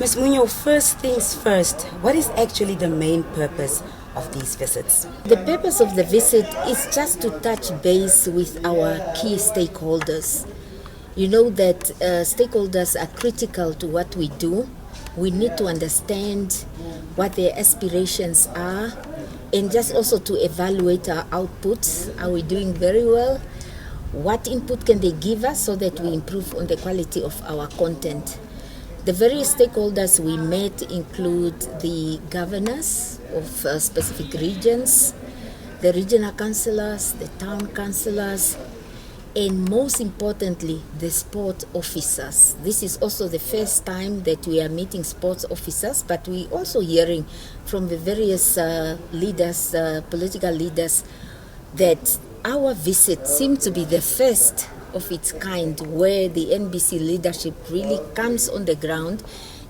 Ms. Muinjo, first things first, what is actually the main purpose of these visits? The purpose of the visit is just to touch base with our key stakeholders. You know that stakeholders are critical to what we do. We need to understand what their aspirations are and just also to evaluate our outputs. Are we doing very well? What input can they give us so that we improve on the quality of our content? The various stakeholders we met include the governors of specific regions, the regional councillors, the town councillors, and most importantly, the sport officers. This is also the first time that we are meeting sports officers, but we also hearing from the various leaders, political leaders, that our visit seems to be the first of its kind where the NBC leadership really comes on the ground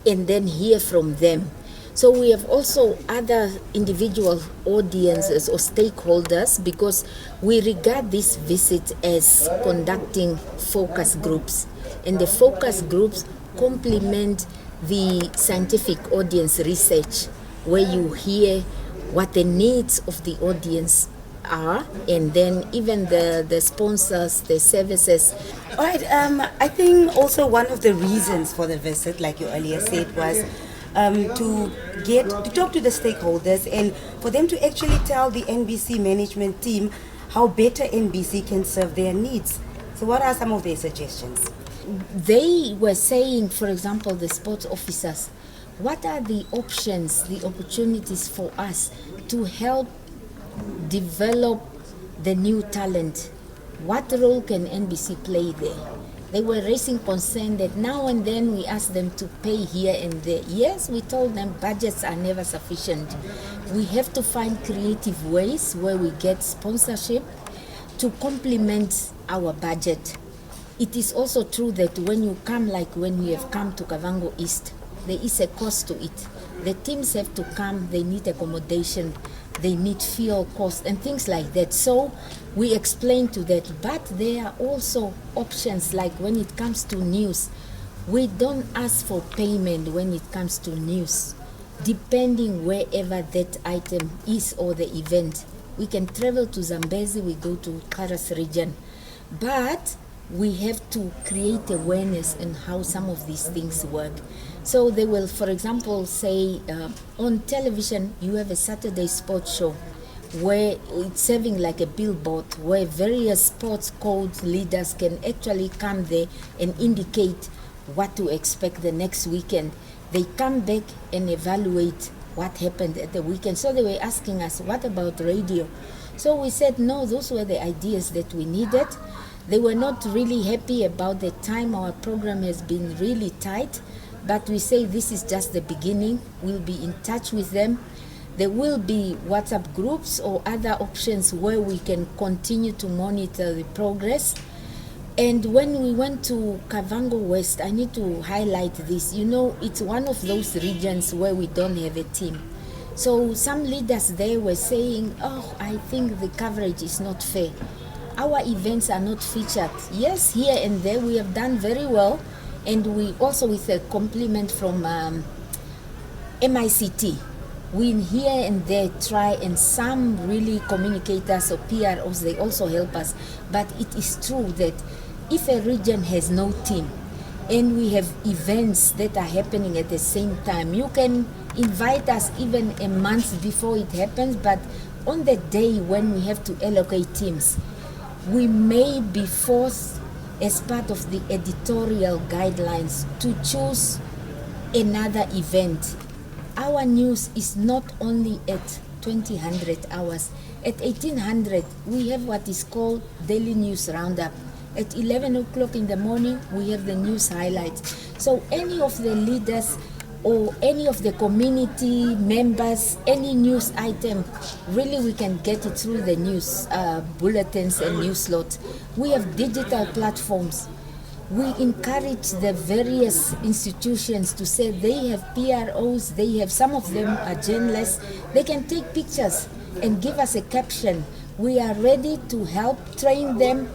and then hear from them. So we have also other individual audiences or stakeholders because we regard this visit as conducting focus groups. And the focus groups complement the scientific audience research where you hear what the needs of the audience are, and then even the sponsors, the services. All right, I think also one of the reasons for the visit, like you earlier said, was to talk to the stakeholders and for them to actually tell the NBC management team how better NBC can serve their needs. So what are some of their suggestions? They were saying, for example, the sports officers, what are the options, the opportunities for us to help develop the new talent? What role can NBC play there? They were raising concern that now and then we ask them to pay here and there. Yes, we told them budgets are never sufficient. We have to find creative ways where we get sponsorship to complement our budget. It is also true that when you come, like when we have come to Kavango East, there is a cost to it. The teams have to come, they need accommodation, they need fuel costs and things like that. So we explain to that, but there are also options like when it comes to news. We don't ask for payment when it comes to news, depending wherever that item is or the event. We can travel to Zambezi, we go to Karas region, but we have to create awareness in how some of these things work. So they will, for example, say on television you have a Saturday sports show where it's serving like a billboard where various sports code leaders can actually come there and indicate what to expect the next weekend. They come back and evaluate what happened at the weekend. So they were asking us, what about radio? So we said, no, those were the ideas that we needed. They were not really happy about the time. Our program has been really tight, but we say this is just the beginning. We'll be in touch with them. There will be WhatsApp groups or other options where we can continue to monitor the progress. And when we went to Kavango West, I need to highlight this. You know, it's one of those regions where we don't have a team. So some leaders there were saying, oh, I think the coverage is not fair. Our events are not featured. Yes, here and there we have done very well, and we also with a compliment from MICT. We here and there try, and some really communicators or PROs, they also help us. But it is true that if a region has no team and we have events that are happening at the same time, you can invite us even a month before it happens, but on the day when we have to allocate teams, we may be forced as part of the editorial guidelines to choose another event. Our news is not only at 2000 hours. At 1800, we have what is called daily news roundup. At 11 o'clock in the morning, we have the news highlights. So any of the leaders or any of the community members, any news item, really we can get it through the news bulletins and news slots. We have digital platforms. We encourage the various institutions to say they have PROs, they have, some of them are journalists, they can take pictures and give us a caption. We are ready to help train them